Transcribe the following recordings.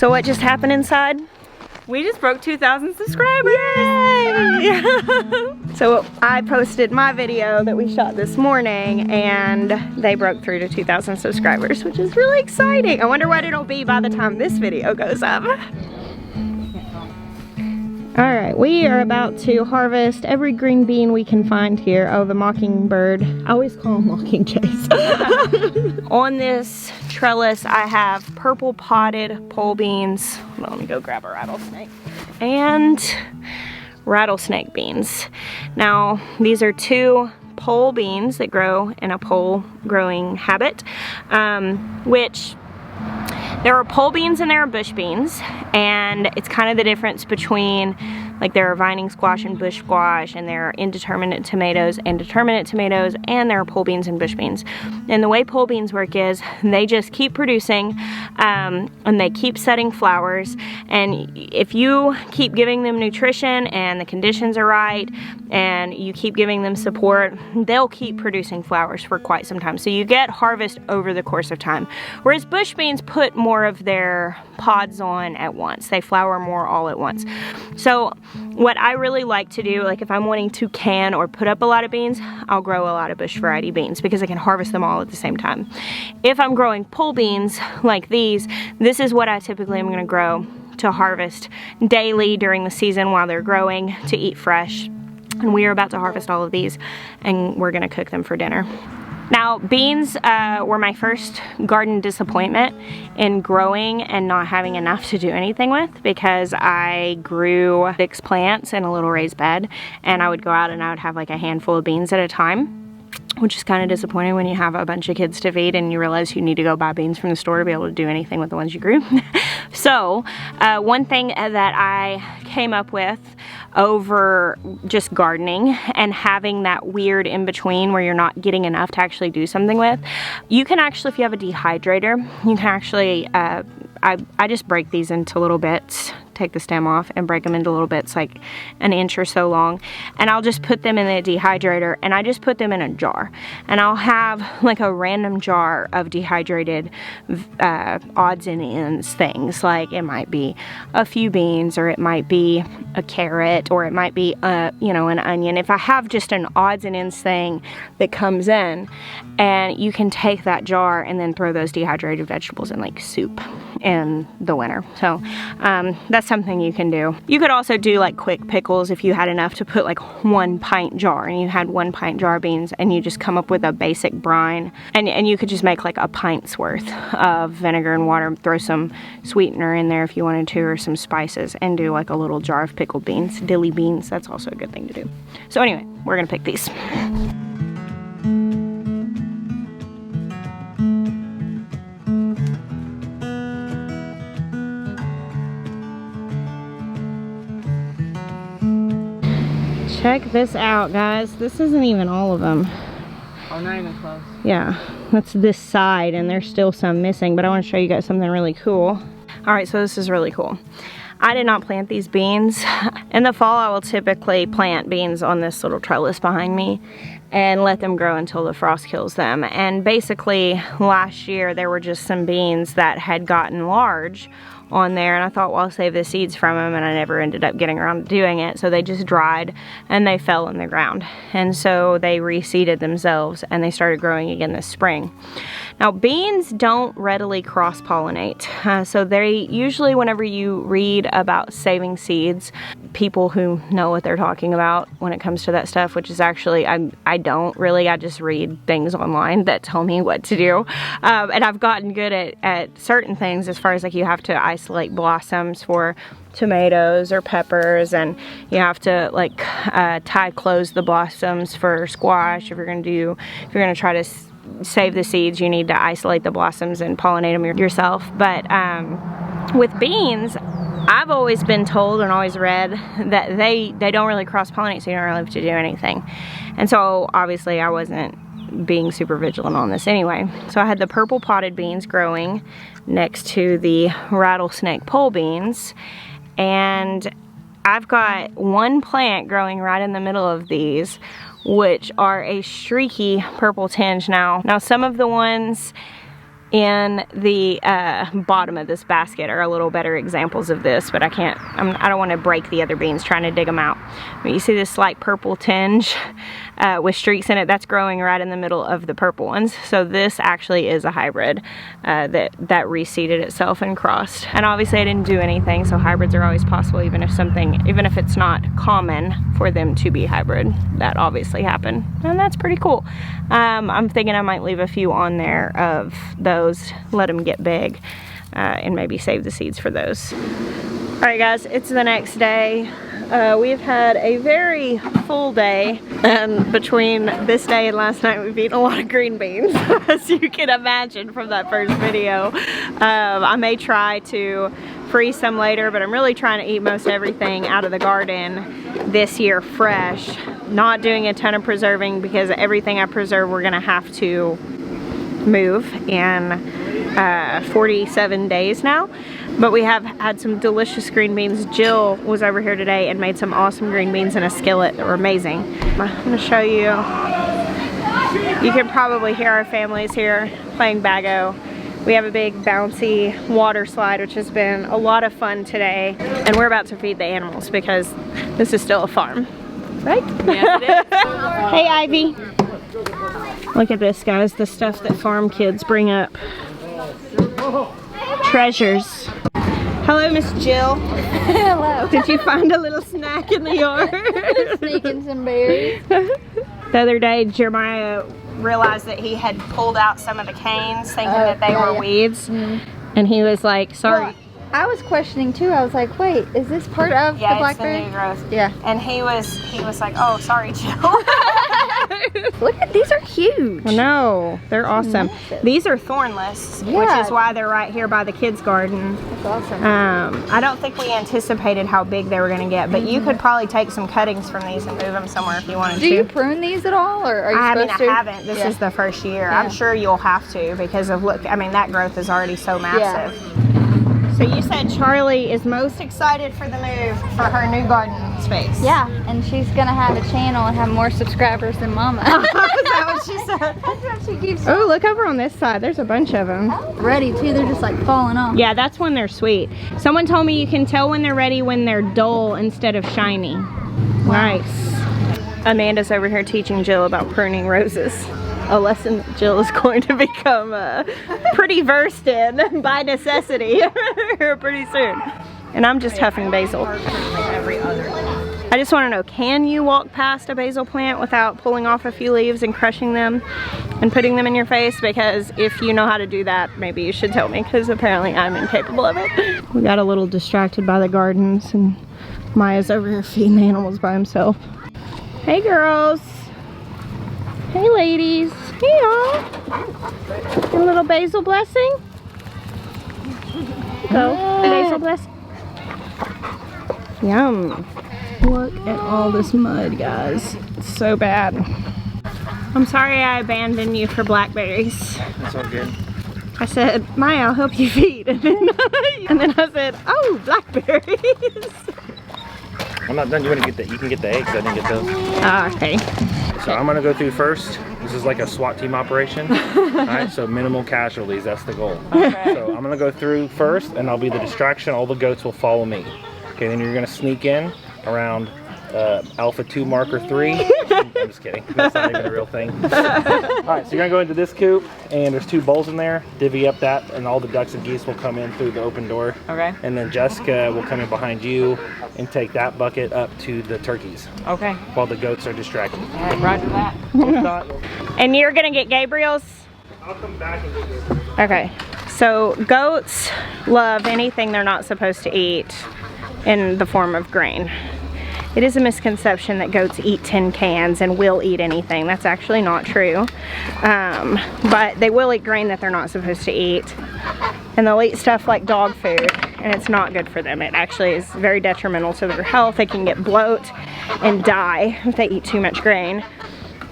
So what just happened inside? We just broke 2,000 subscribers! Yay! So I posted my video that we shot this morning and they broke through to 2,000 subscribers, which is really exciting. I wonder what it'll be by the time this video goes up. Alright, we are about to harvest every green bean we can find here. Oh, the mockingbird. I always call them mockingjays. On this trellis, I have purple potted pole beans. Well, let me go grab a rattlesnake. And rattlesnake beans. Now, these are 2 pole beans that grow in a pole growing habit, which there are pole beans and there are bush beans, and it's kind of the difference between, like, there are vining squash and bush squash, and there are indeterminate tomatoes and determinate tomatoes, and there are pole beans and bush beans. And the way pole beans work is they just keep producing, and they keep setting flowers, and if you keep giving them nutrition and the conditions are right, and you keep giving them support, they'll keep producing flowers for quite some time. So you get harvest over the course of time. Whereas bush beans put more of their pods on at once. They flower more all at once. So what I really like to do, like if I'm wanting to can or put up a lot of beans, I'll grow a lot of bush variety beans because I can harvest them all at the same time. If I'm growing pole beans like these, this is what I typically am going to grow to harvest daily during the season while they're growing to eat fresh. And we are about to harvest all of these and we're going to cook them for dinner. Now, beans were my first garden disappointment in growing and not having enough to do anything with, because I grew 6 plants in a little raised bed, and I would go out and I would have like a handful of beans at a time, which is kind of disappointing when you have a bunch of kids to feed and you realize you need to go buy beans from the store to be able to do anything with the ones you grew. So one thing that I came up with over just gardening and having that weird in between where you're not getting enough to actually do something with, you can actually, if you have a dehydrator, you can actually, I just break these into little bits, take the stem off and break them into little bits like an inch or so long, and I'll just put them in the dehydrator, and I just put them in a jar, and I'll have like a random jar of dehydrated odds and ends things. Like it might be a few beans, or it might be a carrot, or it might be you know, an onion. If I have just an odds and ends thing that comes in, and you can take that jar and then throw those dehydrated vegetables in like soup in the winter. So that's something you can do. You could also do like quick pickles if you had enough to put like 1 pint jar, and you had 1 pint jar of beans, and you just come up with a basic brine, and you could just make like a pint's worth of vinegar and water, throw some sweetener in there if you wanted to, or some spices, and do like a little jar of pickled beans, dilly beans. That's also a good thing to do. So anyway, we're gonna pick these. Check this out, guys. This isn't even all of them. Oh, not even close. Yeah, that's this side, and there's still some missing, but I want to show you guys something really cool. All right, so this is really cool. I did not plant these beans. In the fall, I will typically plant beans on this little trellis behind me and let them grow until the frost kills them. And basically, last year, there were just some beans that had gotten large on there, and I thought, well, I'll save the seeds from them, and I never ended up getting around to doing it. So they just dried and they fell in the ground, and so they reseeded themselves and they started growing again this spring. Now, beans don't readily cross-pollinate, so they usually, whenever you read about saving seeds, people who know what they're talking about when it comes to that stuff, which is actually, I don't really, I just read things online that tell me what to do, and I've gotten good at certain things, as far as like you have to isolate blossoms for tomatoes or peppers, and you have to like close the blossoms for squash. If you're gonna try to save the seeds, you need to isolate the blossoms and pollinate them yourself. But with beans, I've always been told and always read that they don't really cross-pollinate, so you don't really have to do anything. And so obviously I wasn't being super vigilant on this anyway. So I had the purple potted beans growing next to the rattlesnake pole beans, and I've got 1 plant growing right in the middle of these, which are a streaky purple tinge. Now some of the ones in the bottom of this basket are a little better examples of this, but I don't want to break the other beans trying to dig them out. But you see this slight purple tinge with streaks in it, that's growing right in the middle of the purple ones. So this actually is a hybrid that reseeded itself and crossed. And obviously I didn't do anything, so hybrids are always possible, even if it's not common for them to be hybrid. That obviously happened, and that's pretty cool. I'm thinking I might leave a few on there of those, let them get big, and maybe save the seeds for those. All right guys, it's the next day. We've had a very full day, and between this day and last night we've eaten a lot of green beans, as you can imagine from that first video. I may try to freeze some later, but I'm really trying to eat most everything out of the garden this year fresh, not doing a ton of preserving, because everything I preserve we're gonna have to move in 47 days now. But we have had some delicious green beans. Jill was over here today and made some awesome green beans in a skillet that were amazing. I'm gonna show you. You can probably hear our families here playing Bago. We have a big bouncy water slide, which has been a lot of fun today. And we're about to feed the animals because this is still a farm, right? Yes, it is. Hey, Ivy. Look at this, guys, the stuff that farm kids bring up. Treasures. Hello, Miss Jill. Hello. Did you find a little snack in the yard? Sneaking some berries. The other day, Jeremiah realized that he had pulled out some of the canes thinking that they were weeds. And he was like, sorry. Well, I was questioning too. I was like, wait, is this part of the blackberry? It's the new growth. Yeah. And he was like, oh, sorry, Jill. Look at, these are huge. No, they're awesome. Massive. These are thornless, which Yeah. is why they're right here by the kids' garden. That's awesome. I don't think we anticipated how big they were going to get, but you could probably take some cuttings from these and move them somewhere if you wanted Do to. you prune these at all, or are you I supposed to? haven't. This is the first year. I'm sure you'll have to, because of that growth is already so massive. So you said Charlie is most excited for the move for her new garden space. Yeah, and she's gonna have a channel and have more subscribers than Mama. Is that what she said? That's what she keeps Oh, look over on this side. There's a bunch of them. ready too. They're just like falling off. Yeah, that's when they're sweet. Someone told me you can tell when they're ready when they're dull instead of shiny. Nice. Amanda's over here teaching Jill about pruning roses. A lesson that Jill is going to become pretty versed in by necessity pretty soon. And I'm just huffing basil. I just want to know, can you walk past a basil plant without pulling off a few leaves and crushing them and putting them in your face? Because if you know how to do that, maybe you should tell me, because apparently I'm incapable of it. We got a little distracted by the gardens, and Maya's over here feeding the animals by himself. Hey girls. Hey ladies. Hey y'all. A little basil blessing. Go. Basil blessing. Yum. Look at all this mud, guys. It's so bad. I'm sorry I abandoned you for blackberries. That's all good. I said, Maya, I'll help you feed. And then I said, oh, blackberries. I'm not done. You want to get the? You can get the eggs. I didn't get those. Ah, okay. So I'm gonna go through first. This is like a SWAT team operation. All right. So minimal casualties. That's the goal. Okay. So I'm gonna go through first, and I'll be the distraction. All the goats will follow me. Okay. Then you're gonna sneak in around Alpha 2 Marker 3. I'm just kidding. That's not even a real thing. All right. So you're gonna go into this coop, and there's 2 bowls in there. Divvy up that, and all the ducks and geese will come in through the open door. Okay. And then Jessica will come in behind you and take that bucket up to the turkeys Okay. while the goats are distracted. All right, roger that. And you're gonna get Gabriel's? I'll come back and get this. Okay. So goats love anything they're not supposed to eat in the form of grain. It is a misconception that goats eat tin cans and will eat anything. That's actually not true. But they will eat grain that they're not supposed to eat. And they'll eat stuff like dog food, and it's not good for them. It actually is very detrimental to their health. They can get bloat and die if they eat too much grain.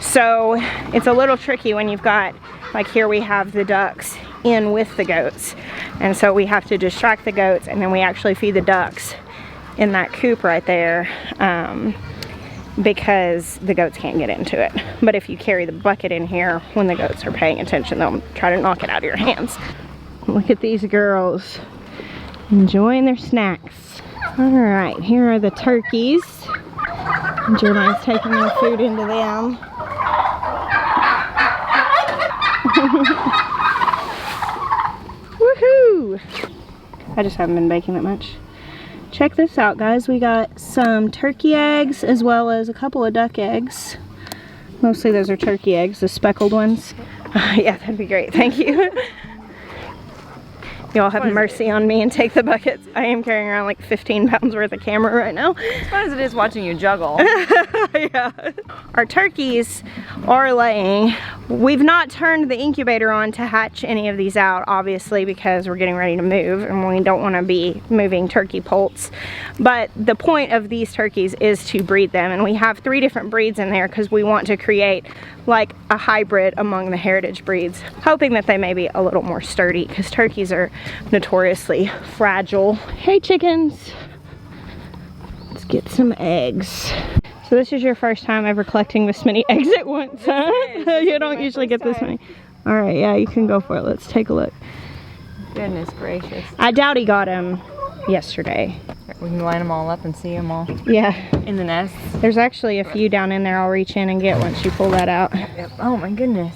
So it's a little tricky when you've got, like here we have the ducks in with the goats. And so we have to distract the goats, and then we actually feed the ducks in that coop right there. because the goats can't get into it. But if you carry the bucket in here when the goats are paying attention, they'll try to knock it out of your hands. Look at these girls enjoying their snacks. All right, here are the turkeys. Jeremiah's taking their food into them. Woohoo! I just haven't been baking that much. Check this out, guys. We got some turkey eggs as well as a couple of duck eggs. Mostly those are turkey eggs, the speckled ones. Yeah, that'd be great. Thank you. Y'all have mercy on me and take the buckets. I am carrying around like 15 pounds worth of camera right now. As fun as it is watching you juggle. Yeah. Our turkeys are laying. We've not turned the incubator on to hatch any of these out, obviously, because we're getting ready to move and we don't want to be moving turkey poults. But the point of these turkeys is to breed them, and we have 3 different breeds in there because we want to create like a hybrid among the heritage breeds, hoping that they may be a little more sturdy because turkeys are notoriously fragile. Hey chickens, let's get some eggs. So this is your first time ever collecting this many eggs at once, huh? You don't usually get this many. All right, yeah, you can go for it. Let's take a look. Goodness gracious. I doubt he got them yesterday. We can line them all up and see them all Yeah. in the nest. There's actually a few down in there I'll reach in and get once you pull that out. Yep. Oh my goodness.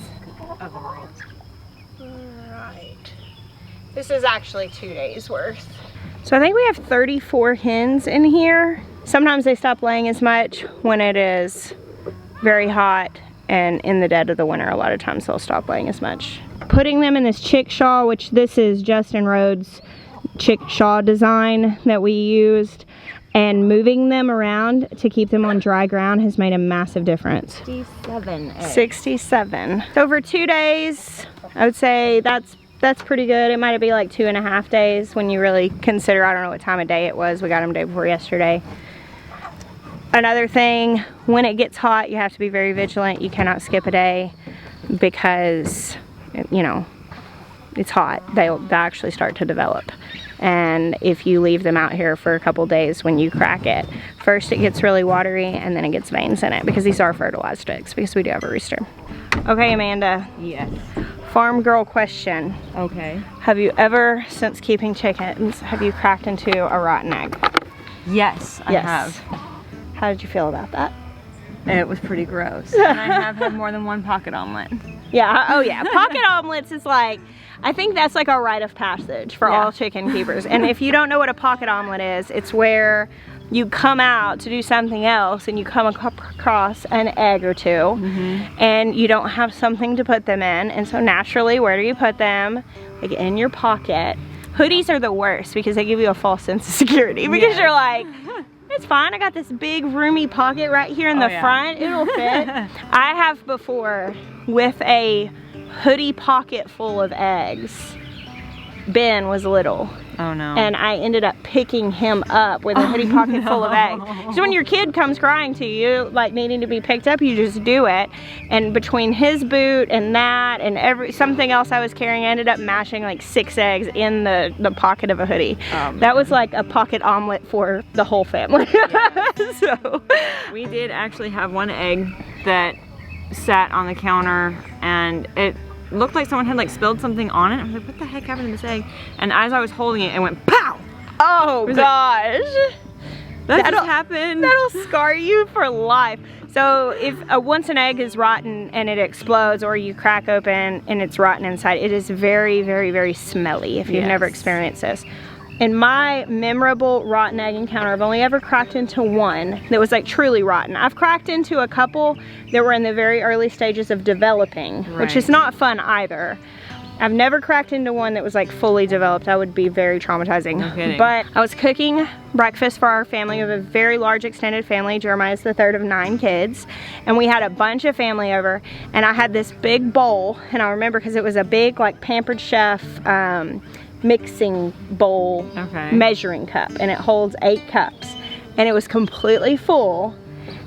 Right. This is actually 2 days worth. So I think we have 34 hens in here. Sometimes they stop laying as much when it is very hot, and in the dead of the winter a lot of times they'll stop laying as much. Putting them in this chickshaw, which this is Justin Rhodes' chickshaw design that we used, and moving them around to keep them on dry ground has made a massive difference. 67 eggs. 67. Over 2 days, I would say that's pretty good. It might be like 2.5 days when you really consider, I don't know what time of day it was. We got them day before yesterday. Another thing, when it gets hot, you have to be very vigilant. You cannot skip a day because, you know, it's hot. They'll actually start to develop. And if you leave them out here for a couple days, when you crack it, first it gets really watery and then it gets veins in it, because these are fertilized eggs, because we do have a rooster. Okay, Amanda. Yes. Farm girl question. Okay. Have you ever, since keeping chickens, have you cracked into a rotten egg? Yes, I have. How did you feel about that? It was pretty gross. And I have had more than one pocket omelet. Yeah, oh yeah. Pocket omelets is like, I think that's like a rite of passage for all chicken keepers. And if you don't know what a pocket omelet is, it's where you come out to do something else and you come across an egg or two, and you don't have something to put them in. And so naturally, where do you put them? Like in your pocket. Hoodies are the worst because they give you a false sense of security, because you're like, it's fine, I got this big roomy pocket right here in the front, it'll fit. I have before, with a hoodie pocket full of eggs. Ben was little. Oh no. And I ended up picking him up with a hoodie pocket full of eggs. So when your kid comes crying to you, like needing to be picked up, you just do it. And between his boot and that and something else I was carrying, I ended up mashing like 6 eggs in the pocket of a hoodie. That was like a pocket omelet for the whole family. So we did actually have one egg that sat on the counter, and it looked like someone had like spilled something on it. I was like, what the heck happened to this egg? And as I was holding it, it went pow! Oh gosh. That just happened. That'll scar you for life. So if once an egg is rotten and it explodes, or you crack open and it's rotten inside, it is very, very, very smelly if you've never experienced this. In my memorable rotten egg encounter, I've only ever cracked into one that was like truly rotten. I've cracked into a couple that were in the very early stages of developing, which is not fun either. I've never cracked into one that was like fully developed. That would be very traumatizing. No kidding. But I was cooking breakfast for our family. We have a very large extended family. Jeremiah's the third of 9 kids. And we had a bunch of family over, and I had this big bowl, and I remember because it was a big like Pampered Chef mixing bowl measuring cup, and it holds 8 cups, and it was completely full,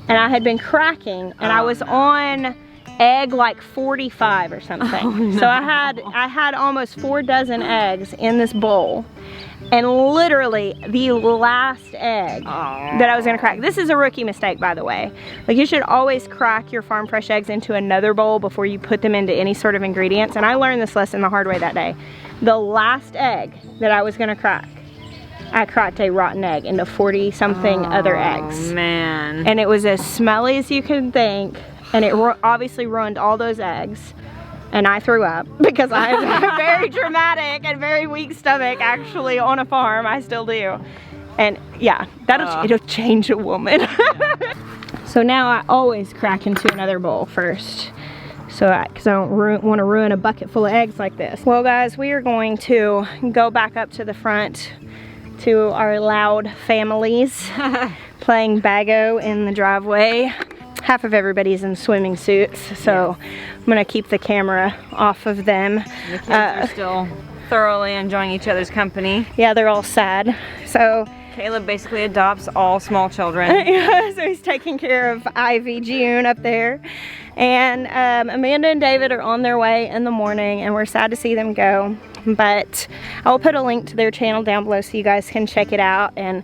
and I had been cracking, and I was on egg like 45 or something. So I had almost 4 dozen eggs in this bowl, and literally the last egg that I was gonna crack. This is a rookie mistake, by the way. Like, you should always crack your farm fresh eggs into another bowl before you put them into any sort of ingredients, and I learned this lesson the hard way that day. The last egg that I was gonna crack, I cracked a rotten egg into 40 something other eggs. Man. And it was as smelly as you could think, and it obviously ruined all those eggs. And I threw up because I have a very dramatic and very weak stomach, actually, on a farm. I still do. And yeah, it'll change a woman. So now I always crack into another bowl first. So because I don't want to ruin a bucket full of eggs like this. Well guys, we are going to go back up to the front to our loud families playing Bago in the driveway. Half of everybody's in swimming suits, so I'm gonna keep the camera off of them. The kids are still thoroughly enjoying each other's company. Yeah, they're all sad. So Caleb basically adopts all small children. so he's taking care of Ivy June up there. And Amanda and David are on their way in the morning, and we're sad to see them go. But I'll put a link to their channel down below so you guys can check it out and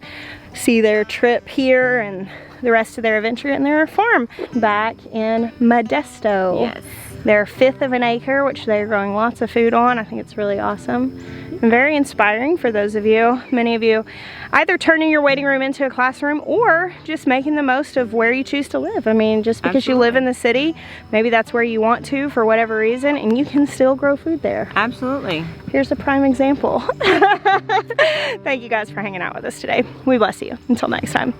see their trip here and the rest of their adventure in their farm back in Modesto. Yes. They're 1/5 of an acre, which they're growing lots of food on. I think it's really awesome and very inspiring for those of you, many of you, either turning your waiting room into a classroom or just making the most of where you choose to live. I mean, just because you live in the city, maybe that's where you want to for whatever reason, and you can still grow food there. Absolutely. Here's a prime example. Thank you guys for hanging out with us today. We bless you. Until next time.